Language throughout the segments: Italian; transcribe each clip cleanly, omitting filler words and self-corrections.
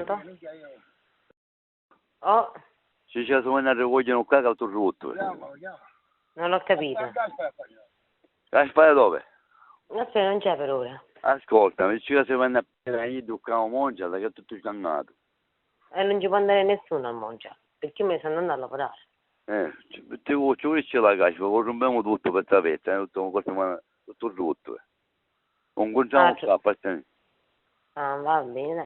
Pronto? Oh, Se ci sono a vogliono qua che altro rotto. non ho capito. La spada dove? La spesa non c'è per ora. Ascolta, se vanno a prendere io toccavo mangiare che è tutto scannato. E non ci può andare nessuno a mangiare, perché io mi sono andando a lavorare. Ci vuoi la caccia, rompiamo tutto per tapetta, tutto rotto. Non conciamo qua a partire. Ah, va bene.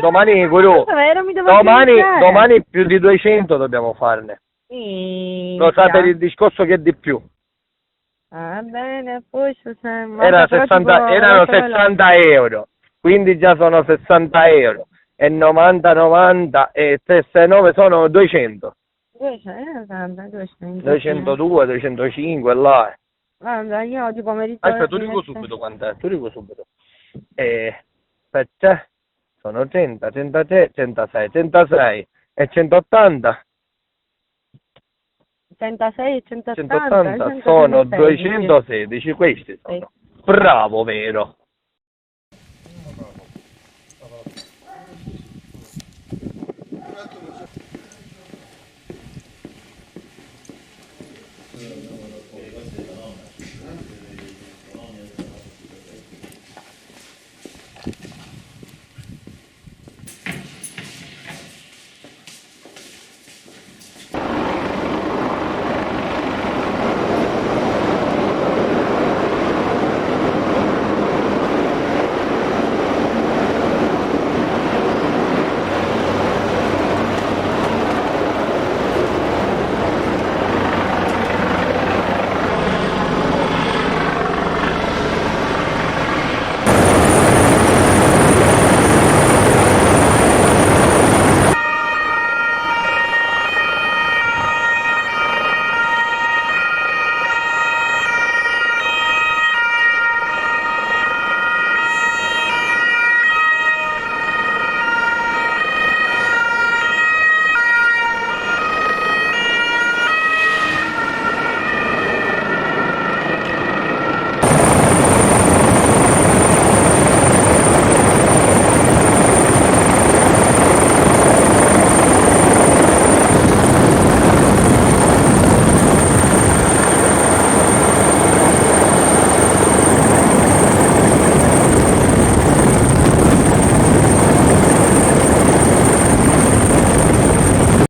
Domani, guru, domani più di 200 dobbiamo farne. Lo sa per il discorso che è di più. Ah, bene, poi Erano 60 euro, quindi già sono 60 euro. E 90 e 39 sono 200. 202, 205 là. Guarda, io oggi pomeriggio... Aspetta, tu dico subito quant'è, per te sono 30, 33, 36, 36 e 180. 36 e 180, 180 sono 216, questi sono. Bravo, vero?